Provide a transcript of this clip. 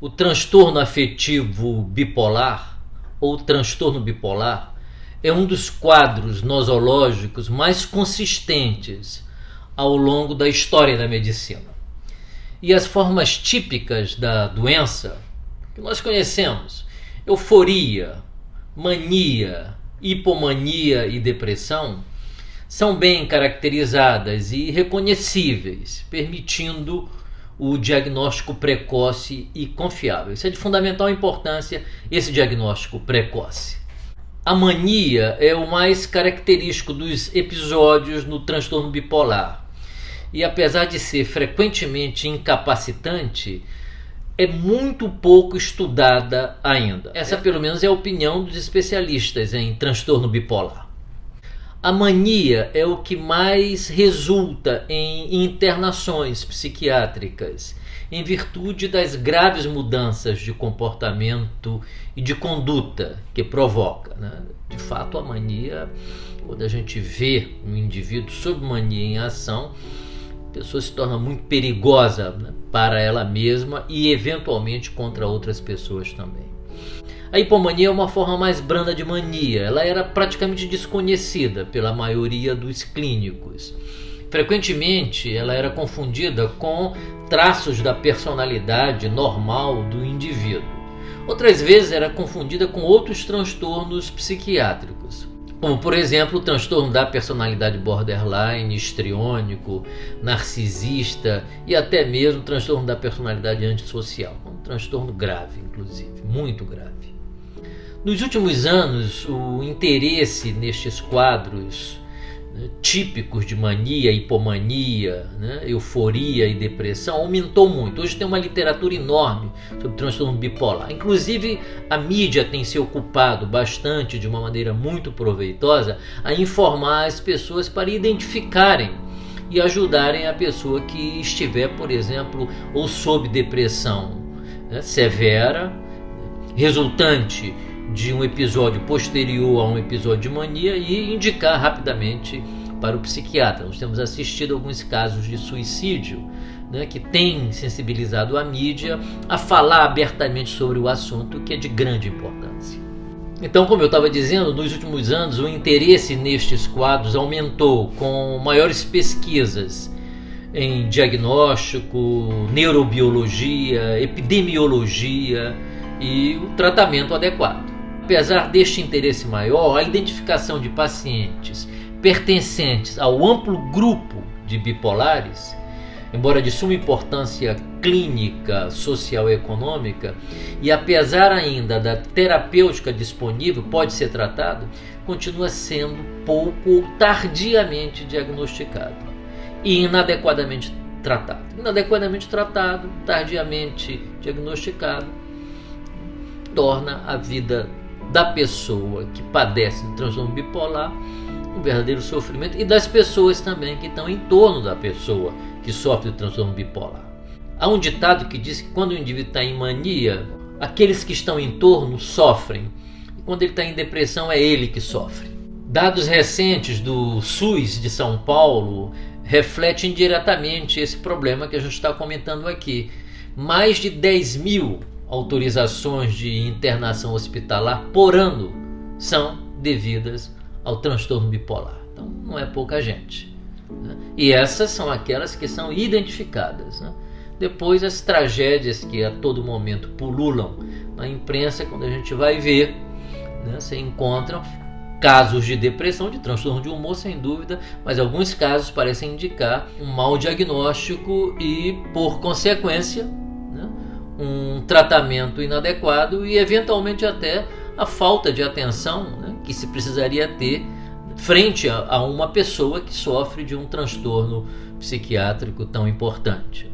O transtorno afetivo bipolar, ou transtorno bipolar, é um dos quadros nosológicos mais consistentes ao longo da história da medicina. E as formas típicas da doença, que nós conhecemos, euforia, mania, hipomania e depressão, são bem caracterizadas e reconhecíveis, permitindo o diagnóstico precoce e confiável. Isso é de fundamental importância, esse diagnóstico precoce. A mania é o mais característico dos episódios no transtorno bipolar. E apesar de ser frequentemente incapacitante, é muito pouco estudada ainda. Essa, pelo menos, é a opinião dos especialistas em transtorno bipolar. A mania é o que mais resulta em internações psiquiátricas, em virtude das graves mudanças de comportamento e de conduta que provoca, né? De fato, a mania, quando a gente vê um indivíduo sob mania em ação, a pessoa se torna muito perigosa, né, para ela mesma e eventualmente contra outras pessoas também. A hipomania é uma forma mais branda de mania. Ela era praticamente desconhecida pela maioria dos clínicos. Frequentemente, ela era confundida com traços da personalidade normal do indivíduo. Outras vezes, era confundida com outros transtornos psiquiátricos, como, por exemplo, o transtorno da personalidade borderline, histriônico, narcisista e até mesmo o transtorno da personalidade antissocial. Um transtorno grave, inclusive, muito grave. Nos últimos anos, o interesse nestes quadros, né, típicos de mania, hipomania, né, euforia e depressão aumentou muito. Hoje tem uma literatura enorme sobre transtorno bipolar. Inclusive, a mídia tem se ocupado bastante, de uma maneira muito proveitosa, a informar as pessoas para identificarem e ajudarem a pessoa que estiver, por exemplo, ou sob depressão, né, severa, resultante de um episódio posterior a um episódio de mania, e indicar rapidamente para o psiquiatra. Nós temos assistido alguns casos de suicídio, né, que tem sensibilizado a mídia a falar abertamente sobre o assunto, que é de grande importância. Então, como eu estava dizendo, nos últimos anos o interesse nestes quadros aumentou, com maiores pesquisas em diagnóstico, neurobiologia, epidemiologia e o tratamento adequado. Apesar deste interesse maior, a identificação de pacientes pertencentes ao amplo grupo de bipolares, embora de suma importância clínica, social e econômica, e apesar ainda da terapêutica disponível, pode ser tratado, continua sendo pouco ou tardiamente diagnosticado e inadequadamente tratado. Inadequadamente tratado, tardiamente diagnosticado, torna a vida da pessoa que padece de transtorno bipolar um verdadeiro sofrimento, e das pessoas também que estão em torno da pessoa que sofre de transtorno bipolar. Há um ditado que diz que quando o indivíduo está em mania, aqueles que estão em torno sofrem, e quando ele está em depressão é ele que sofre. Dados recentes do SUS de São Paulo refletem diretamente esse problema que a gente está comentando aqui. Mais de 10 mil autorizações de internação hospitalar por ano são devidas ao transtorno bipolar. Então não é pouca gente, né? E essas são aquelas que são identificadas, né? Depois, as tragédias que a todo momento pululam na imprensa, quando a gente vai ver, né, se encontram casos de depressão, de transtorno de humor, sem dúvida, mas alguns casos parecem indicar um mau diagnóstico e, por consequência, né, um tratamento inadequado e, eventualmente, até a falta de atenção, né, que se precisaria ter frente a uma pessoa que sofre de um transtorno psiquiátrico tão importante.